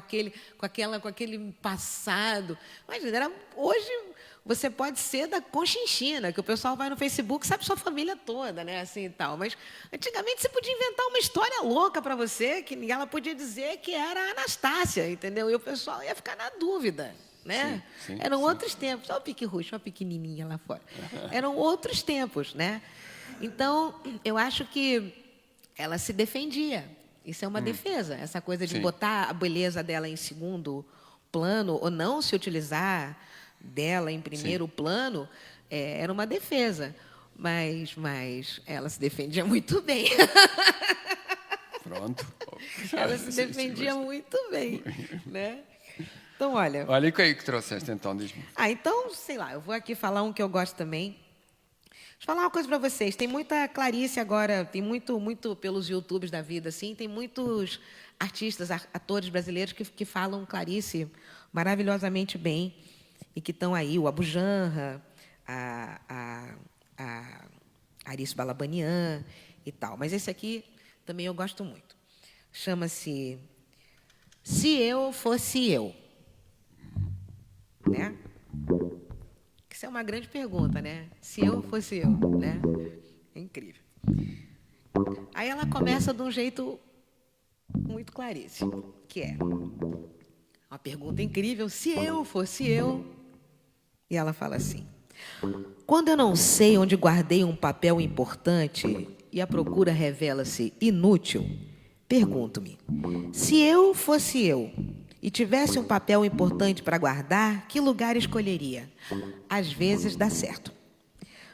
aquele passado. Imagina, hoje você pode ser da Conchinchina, que o pessoal vai no Facebook, sabe sua família toda, né? Assim e tal. Mas antigamente você podia inventar uma história louca para você, que ela podia dizer que era a Anastácia, entendeu? E o pessoal ia ficar na dúvida, né? Sim, Eram outros tempos. Olha o Pique Russo, uma pequenininha lá fora. Eram outros tempos, né? Então, eu acho que ela se defendia. Isso é uma defesa. Essa coisa de botar a beleza dela em segundo plano ou não se utilizar dela em primeiro plano, era uma defesa. Mas ela se defendia muito bem. Pronto. Ela se defendia muito bem, né? Então, olha... Olha, e o que é que trouxeste, então? Diz-me. Então, sei lá, eu vou aqui falar um que eu gosto também. Deixa eu falar uma coisa para vocês. Tem muita Clarice agora, tem muito pelos YouTubes da vida, assim, tem muitos artistas, atores brasileiros que falam Clarice maravilhosamente bem e que estão aí, o Abu Janra, a Arice Balabanian e tal. Mas esse aqui também eu gosto muito. Chama-se Se Eu Fosse Eu. Né? Isso é uma grande pergunta, né? Se eu fosse eu, né? É incrível. Aí ela começa de um jeito muito Clarice, que é uma pergunta incrível. Se eu fosse eu... E ela fala assim: quando eu não sei onde guardei um papel importante e a procura revela-se inútil, pergunto-me, se eu fosse eu e tivesse um papel importante para guardar, que lugar escolheria? Às vezes dá certo.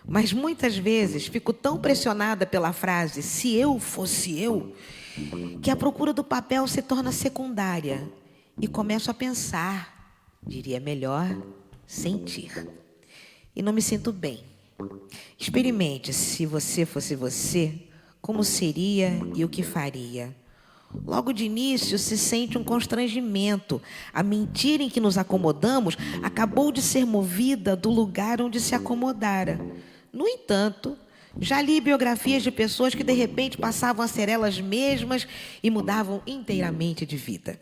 Mas muitas vezes fico tão pressionada pela frase "se eu fosse eu", que a procura do papel se torna secundária e começo a pensar, diria melhor, sentir. E não me sinto bem. Experimente, se você fosse você, como seria e o que faria. Logo de início se sente um constrangimento. A mentira em que nos acomodamos acabou de ser movida do lugar onde se acomodara. No entanto, já li biografias de pessoas que de repente passavam a ser elas mesmas e mudavam inteiramente de vida.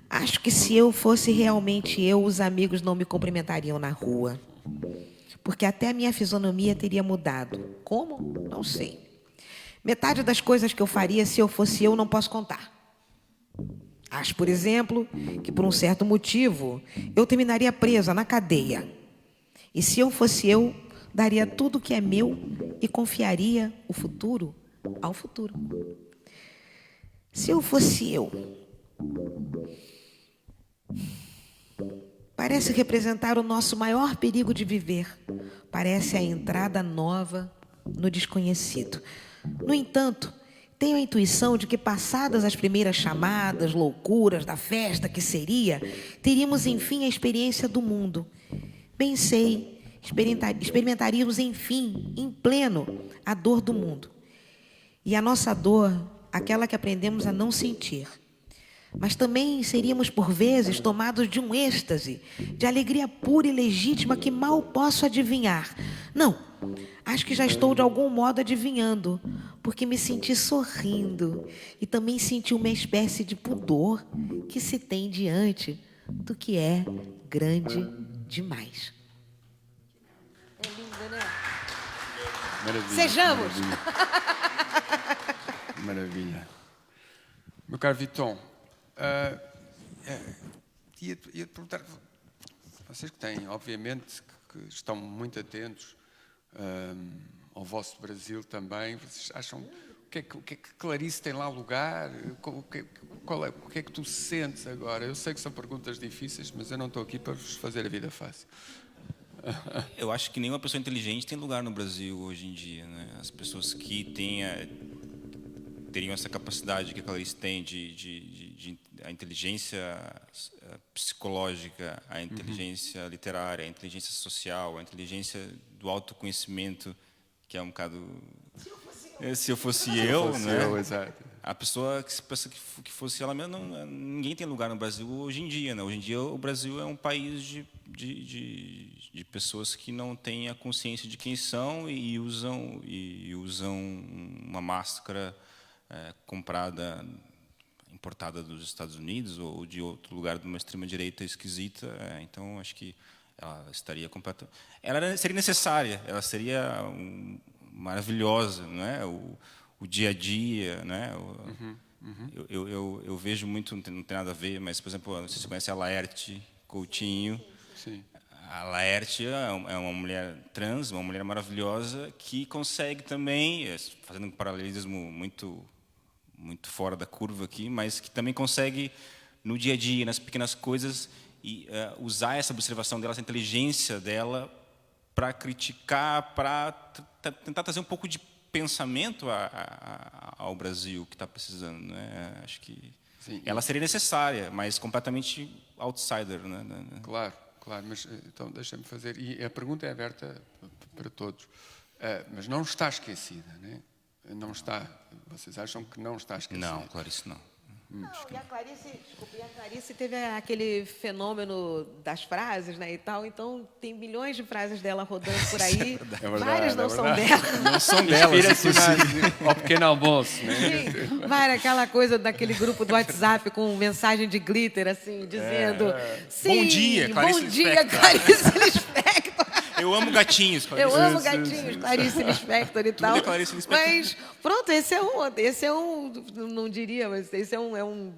Acho que se eu fosse realmente eu, os amigos não me cumprimentariam na rua. Porque até a minha fisionomia teria mudado. Como? Não sei. Metade das coisas que eu faria se eu fosse eu não posso contar. Acho, por exemplo, que por um certo motivo eu terminaria presa na cadeia. E se eu fosse eu, daria tudo o que é meu e confiaria o futuro ao futuro. Se eu fosse eu, parece representar o nosso maior perigo de viver. Parece a entrada nova no desconhecido. No entanto, tenho a intuição de que, passadas as primeiras chamadas, loucuras da festa que seria, teríamos, enfim, a experiência do mundo. Bem sei, experimentaríamos, enfim, em pleno, a dor do mundo. E a nossa dor, aquela que aprendemos a não sentir. Mas também seríamos, por vezes, tomados de um êxtase, de alegria pura e legítima que mal posso adivinhar. Não, acho que já estou de algum modo adivinhando, porque me senti sorrindo e também senti uma espécie de pudor que se tem diante do que é grande demais. É lindo, né? Maravilha. Sejamos! Maravilha. Meu caro Viton, ia-te perguntar, vocês que têm, obviamente, que estão muito atentos ao vosso Brasil também, vocês acham, o que é que Clarice tem lá lugar? O que é que tu sentes agora? Eu sei que são perguntas difíceis, mas eu não estou aqui para vos fazer a vida fácil. Eu acho que nenhuma pessoa inteligente tem lugar no Brasil hoje em dia, né? As pessoas que teriam essa capacidade que a Clarice tem de a inteligência psicológica, a inteligência literária, a inteligência social, a inteligência do autoconhecimento, que é um bocado... Se eu fosse eu, né? Exato. A pessoa que pensa que fosse ela mesma, ninguém tem lugar no Brasil hoje em dia, né? Hoje em dia o Brasil é um país de pessoas que não têm a consciência de quem são e usam uma máscara comprada, importada dos Estados Unidos ou de outro lugar de uma extrema direita esquisita. Então acho que ela estaria completamente... Ela seria necessária, ela seria maravilhosa, não é? O dia a dia, né? Eu vejo muito, não tem nada a ver, mas, por exemplo, não sei se você conhece a Laerte Coutinho. Sim. A Laerte é uma mulher trans, uma mulher maravilhosa, que consegue também, fazendo um paralelismo muito fora da curva aqui, mas que também consegue, no dia a dia, nas pequenas coisas, usar essa observação dela, essa inteligência dela, para criticar, para tentar trazer um pouco de pensamento ao Brasil que está precisando, né? Acho que sim, ela seria necessária, mas completamente outsider, né? Claro, mas então deixa-me fazer, e a pergunta é aberta para todos, mas não está esquecida, né? Não está, vocês acham que não está esquecida? Não, Clarice não. Não, e a Clarice teve aquele fenômeno das frases, né, e tal, então tem milhões de frases dela rodando por aí, várias não são dela. Não são delas, ao pequeno almoço, né? Sim, vai aquela coisa daquele grupo do WhatsApp com mensagem de glitter, assim, dizendo... Sim, bom dia, Clarice Lispector. Eu amo gatinhos, Clarice. Eu amo gatinhos, Clarice Lispector e tal. Mas, pronto, esse é um, não diria, mas esse é um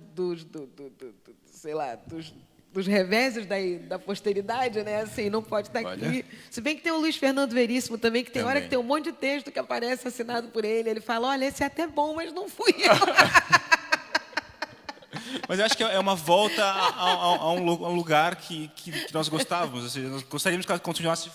dos reveses da posteridade, né? Assim, não pode estar aqui. Se bem que tem o Luiz Fernando Veríssimo também, que tem hora que tem um monte de texto que aparece assinado por ele. Ele fala, olha, esse é até bom, mas não fui eu. Mas eu acho que é uma volta a um lugar que nós gostávamos. Assim, nós gostaríamos que ela continuasse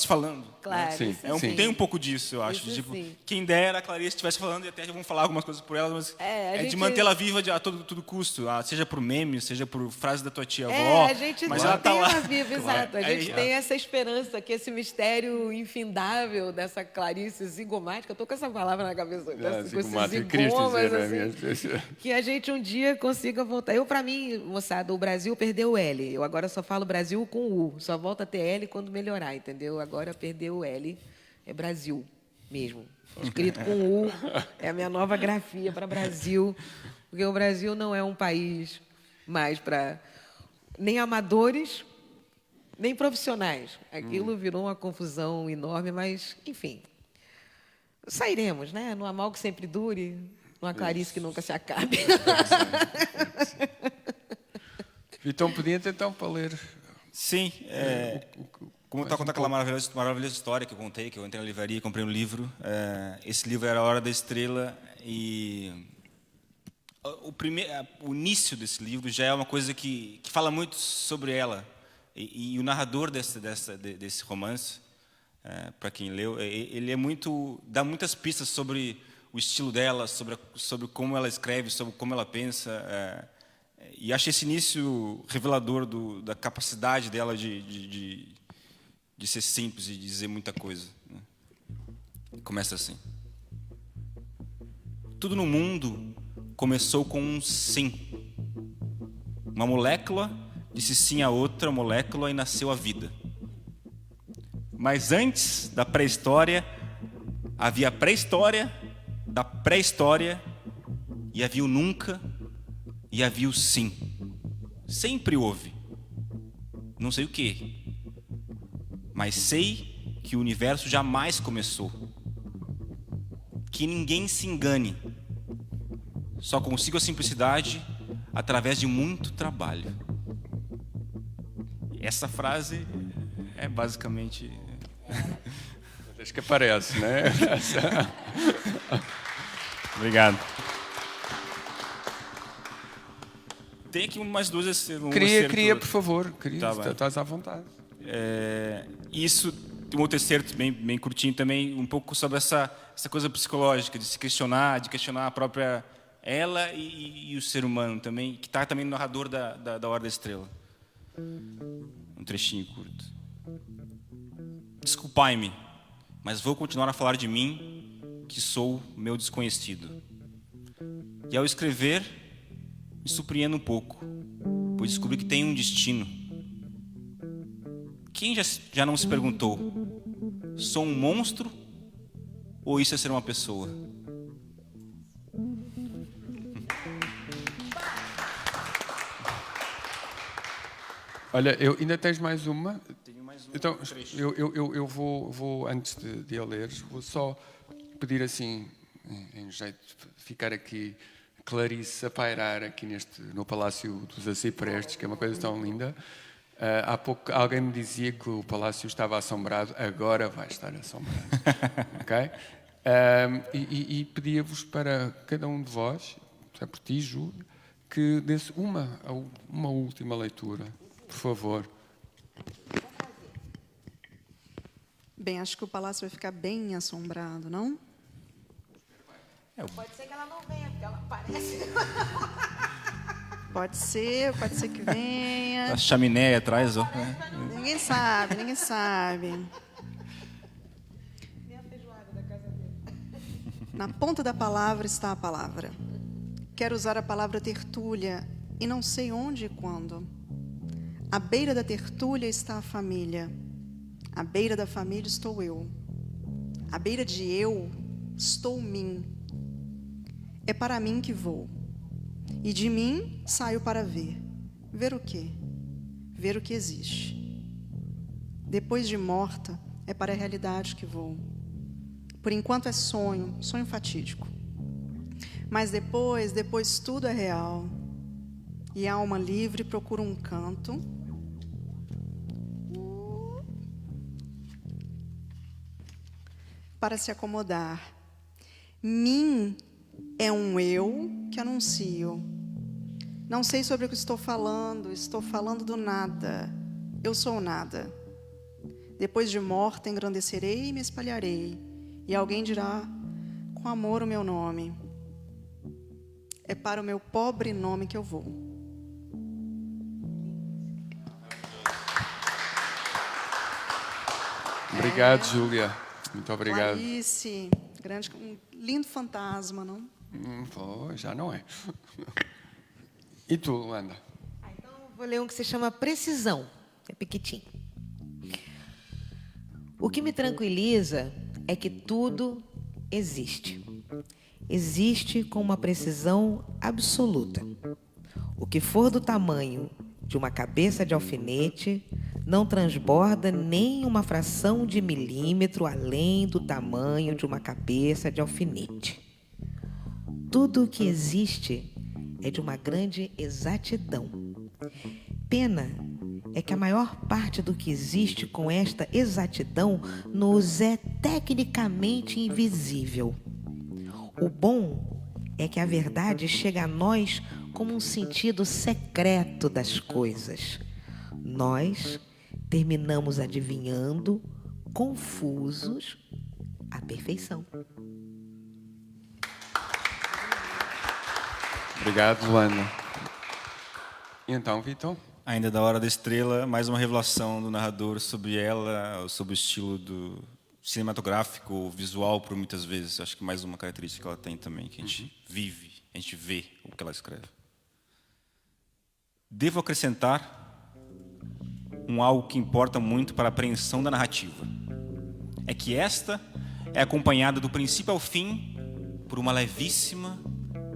falando. Claro, Sim, isso sim. sim. Tem um pouco disso, eu acho. Isso Tipo, sim. quem dera a Clarice estivesse falando, e até vamos falar algumas coisas por ela, mas a de gente- mantê-la viva a todo custo. Seja por meme, seja por frase da tua tia-avó. A gente mas ela tá tem lá. ela viva, exato. A gente Aí, tem essa esperança que esse mistério infindável dessa Clarice zigomática, eu estou com essa palavra na cabeça, com esses Zigomática, querias zigomas, dizer, não é assim, mesmo? que a gente um dia consiga voltar. Para mim, moçada, o Brasil perdeu o L. Eu agora só falo Brasil com U. Só volta a ter L quando melhorar, entendeu? Agora perdeu o L. É Brasil mesmo. Escrito com U. É a minha nova grafia para Brasil. Porque o Brasil não é um país mais para nem amadores, nem profissionais. Aquilo virou uma confusão enorme, mas, enfim. Sairemos, né? Numa mal que sempre dure, numa Clarice que nunca se acabe. Então, podia-te então para ler. Sim. Como eu estava contando aquela maravilhosa história que eu contei, que eu entrei na livraria e comprei um livro. Esse livro era A Hora da Estrela e o início desse livro já é uma coisa que fala muito sobre ela. E o narrador desse romance, para quem leu, ele dá muitas pistas sobre o estilo dela, sobre como ela escreve, sobre como ela pensa. E acho esse início revelador da capacidade dela de ser simples e de dizer muita coisa. Começa assim. Tudo no mundo começou com um sim. Uma molécula disse sim a outra molécula e nasceu a vida. Mas antes da pré-história, havia a pré-história da pré-história e havia o nunca e havia o sim. Sempre houve. Não sei o quê, mas sei que o universo jamais começou. Que ninguém se engane. Só consigo a simplicidade através de muito trabalho. Essa frase é basicamente... Acho que aparece, né? Obrigado. Tem aqui mais duas... Queria, por favor. Estás à vontade. Isso, um outro excerto bem curtinho também, um pouco sobre essa coisa psicológica, de se questionar, a própria ela e o ser humano também, que está também no narrador da Hora da Estrela. Um trechinho curto. Desculpai-me, mas vou continuar a falar de mim, que sou meu desconhecido. E ao escrever, me surpreendo um pouco, pois descobri que tenho um destino. Quem já não se perguntou, sou um monstro ou isso é ser uma pessoa? Olha, ainda tens mais uma? Tenho mais um Então, trecho. eu vou antes de a ler, vou só pedir assim, em jeito de ficar aqui, Clarice a pairar aqui no Palácio dos Aciprestes, que é uma coisa tão linda. Há pouco alguém me dizia que o palácio estava assombrado, agora vai estar assombrado. Ok? E pedia-vos para cada um de vós, por ti, Júlio, que desse uma última leitura, por favor. Bem, acho que o palácio vai ficar bem assombrado, não? Pode ser que ela não venha, porque ela aparece. Pode ser que venha. A chaminé aí atrás, ó. Ninguém sabe. Na ponta da palavra está a palavra. Quero usar a palavra tertúlia e não sei onde e quando. À beira da tertúlia está a família. À beira da família estou eu. À beira de eu estou mim. É para mim que vou. E de mim saio para ver. Ver o quê? Ver o que existe. Depois de morta, é para a realidade que vou. Por enquanto é sonho fatídico. Mas depois tudo é real. E a alma livre procura um canto para se acomodar. Mim é um eu que anuncio. Não sei sobre o que estou falando do nada. Eu sou o nada. Depois de morta, engrandecerei e me espalharei, e alguém dirá, com amor, o meu nome. É para o meu pobre nome que eu vou. Obrigado, Júlia. Muito obrigado. Clarice, um lindo fantasma, não? Pô, já não é. E tu, Luanda? Então, vou ler um que se chama Precisão. É pequitinho. O que me tranquiliza é que tudo existe. Existe com uma precisão absoluta. O que for do tamanho de uma cabeça de alfinete não transborda nem uma fração de milímetro além do tamanho de uma cabeça de alfinete. Tudo o que existe é de uma grande exatidão. Pena é que a maior parte do que existe com esta exatidão nos é tecnicamente invisível. O bom é que a verdade chega a nós como um sentido secreto das coisas. Nós terminamos adivinhando, confusos, a perfeição. Obrigado, Luanda. E então, Vitor? Ainda da Hora da Estrela, mais uma revelação do narrador sobre ela, sobre o estilo do cinematográfico, visual, por muitas vezes. Acho que mais uma característica que ela tem também, que a gente vive, a gente vê o que ela escreve. Devo acrescentar algo que importa muito para a apreensão da narrativa. É que esta é acompanhada do princípio ao fim por uma levíssima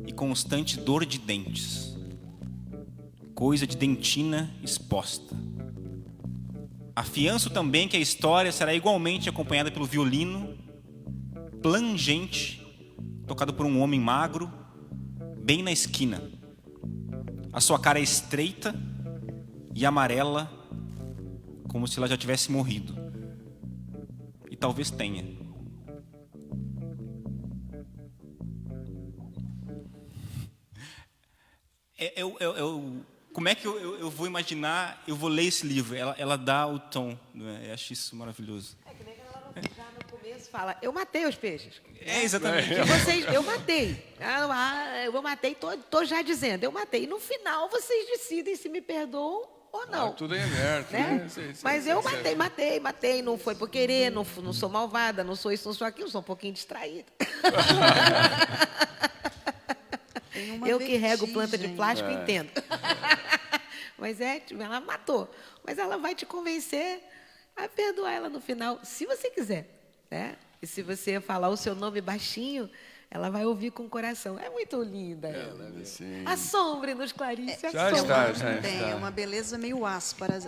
e constante dor de dentes. Coisa de dentina exposta. Afianço também que a história será igualmente acompanhada pelo violino plangente, tocado por um homem magro, bem na esquina. A sua cara é estreita e amarela, como se ela já tivesse morrido. E talvez tenha. Como é que eu vou imaginar, eu vou ler esse livro? Ela dá o tom, não é? Eu acho isso maravilhoso. É que nem quando ela já no começo fala, eu matei os peixes. É, exatamente. E vocês, eu matei. Eu matei, tô já dizendo, eu matei. E no final vocês decidem se me perdoam ou não. Tudo é aberto, né? Sim, mas eu matei. Não foi por querer, não sou malvada, não sou isso, não sou aquilo, sou um pouquinho distraída. Eu que rego planta de plástico entendo. Mas ela matou. Mas ela vai te convencer a perdoar ela no final, se você quiser. Né? E se você falar o seu nome baixinho, ela vai ouvir com o coração. É muito linda. Assombre-nos, Clarice. Já está. Tem uma beleza meio áspera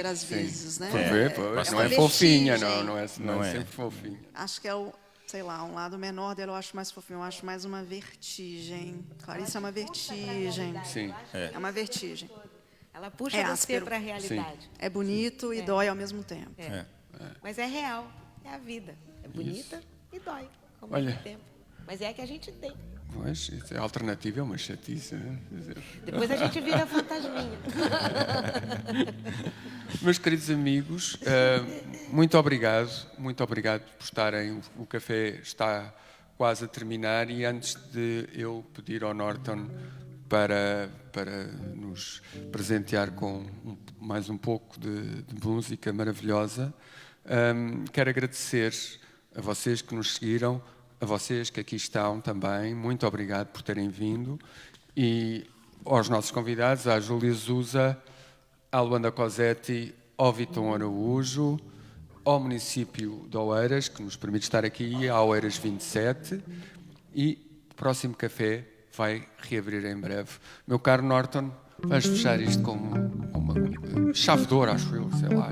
às vezes, né? Não é fofinha, não é sempre fofinha. Acho que é sei lá, um lado menor dela eu acho mais fofinho, eu acho mais uma vertigem. Clarice é uma vertigem. Sim. É uma vertigem. Ela puxa você para a realidade. É bonito e dói ao mesmo tempo. Mas é real, é a vida. É bonita e dói ao mesmo tempo. Mas é a que a gente tem. Mas a alternativa é uma chatice. Né? Depois a gente vira fantasminha. Meus queridos amigos, muito obrigado por estarem. O café está quase a terminar e antes de eu pedir ao Norton para nos presentear com mais um pouco de música maravilhosa, quero agradecer a vocês que nos seguiram, a vocês que aqui estão também, muito obrigado por terem vindo, e aos nossos convidados, à Júlia Zusa, à Luanda Cosetti, ao Vitor Araújo, ao município de Oeiras, que nos permite estar aqui, à Oeiras 27, e o próximo café vai reabrir em breve. Meu caro Norton, vamos fechar isto com uma chave de ouro, acho eu, sei lá.